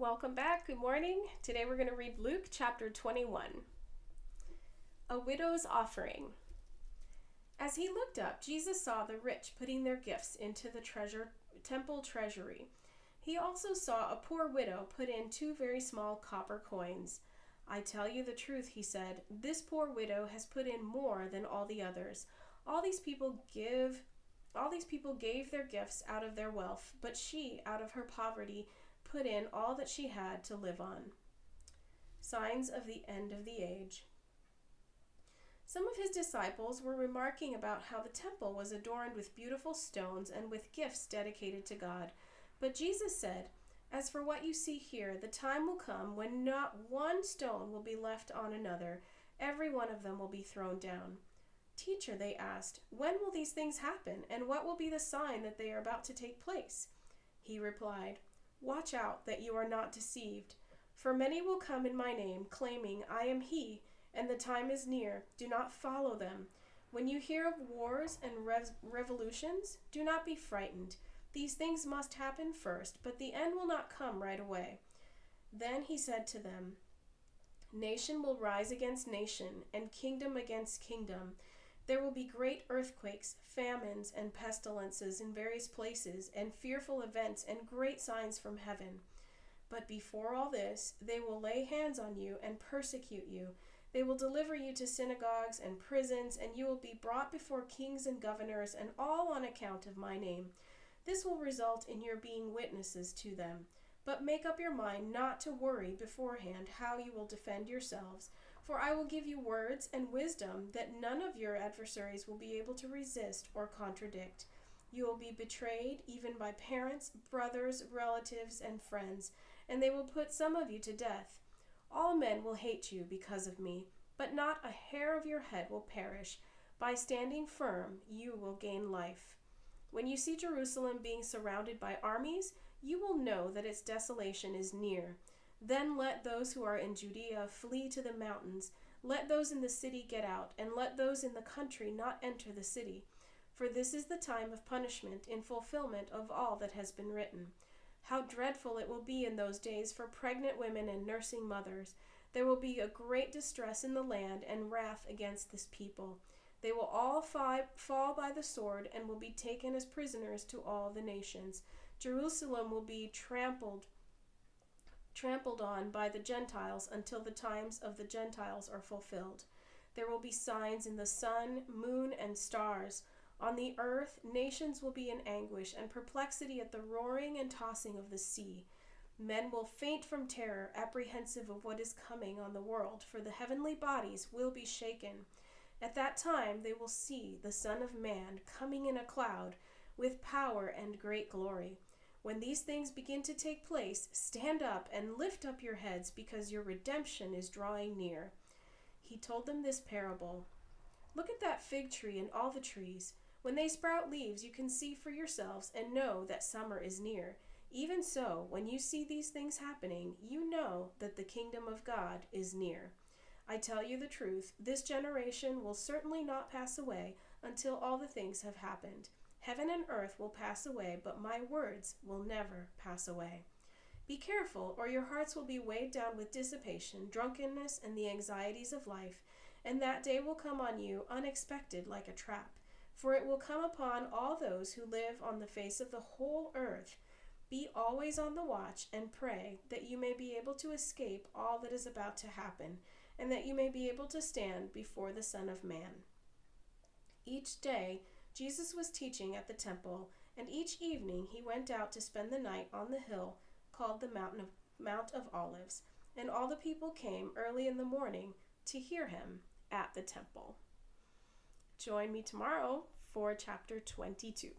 Welcome back. Good morning. Today we're going to read Luke chapter 21. A widow's offering. As he looked up, Jesus saw the rich putting their gifts into the temple treasury. He also saw a poor widow put in 2 very small copper coins. "I tell you the truth," he said, "this poor widow has put in more than all the others. All these people gave their gifts out of their wealth, but she, out of her poverty, put in all that she had to live on." Signs of the end of the age. Some of his disciples were remarking about how the temple was adorned with beautiful stones and with gifts dedicated to God. But Jesus said, "As for what you see here, the time will come when not one stone will be left on another. Every one of them will be thrown down." "Teacher," they asked, "when will these things happen, and what will be the sign that they are about to take place?" He replied, "Watch out that you are not deceived. For many will come in my name, claiming, 'I am he,' and the time is near. Do not follow them. When you hear of wars and revolutions, do not be frightened. These things must happen first, but the end will not come right away." Then he said to them, "Nation will rise against nation, and kingdom against kingdom. There will be great earthquakes, famines, and pestilences in various places, and fearful events and great signs from heaven. But before all this, they will lay hands on you and persecute you. They will deliver you to synagogues and prisons, and you will be brought before kings and governors, and all on account of my name. This will result in your being witnesses to them. But make up your mind not to worry beforehand how you will defend yourselves, for I will give you words and wisdom that none of your adversaries will be able to resist or contradict. You will be betrayed even by parents, brothers, relatives, and friends, and they will put some of you to death. All men will hate you because of me, but not a hair of your head will perish. By standing firm, you will gain life. When you see Jerusalem being surrounded by armies, you will know that its desolation is near. Then let those who are in Judea flee to the mountains. Let those in the city get out, and let those in the country not enter the city. For this is the time of punishment in fulfillment of all that has been written. How dreadful it will be in those days for pregnant women and nursing mothers. There will be a great distress in the land and wrath against this people. They will all fall by the sword and will be taken as prisoners to all the nations. Jerusalem will be trampled on by the Gentiles until the times of the Gentiles are fulfilled. There will be signs in the sun, moon, and stars. On the earth, nations will be in anguish and perplexity at the roaring and tossing of the sea. Men will faint from terror, apprehensive of what is coming on the world, for the heavenly bodies will be shaken. At that time they will see the Son of Man coming in a cloud with power and great glory. When these things begin to take place, stand up and lift up your heads, because your redemption is drawing near." He told them this parable. "Look at that fig tree and all the trees. When they sprout leaves, you can see for yourselves and know that summer is near. Even so, when you see these things happening, you know that the kingdom of God is near. I tell you the truth, this generation will certainly not pass away until all the things have happened. Heaven and earth will pass away, but my words will never pass away. Be careful, or your hearts will be weighed down with dissipation, drunkenness, and the anxieties of life, and that day will come on you unexpected like a trap. For it will come upon all those who live on the face of the whole earth. Be always on the watch and pray that you may be able to escape all that is about to happen, and that you may be able to stand before the Son of Man." Each day, Jesus was teaching at the temple, and each evening he went out to spend the night on the hill called the Mount of Olives, and all the people came early in the morning to hear him at the temple. Join me tomorrow for chapter 22.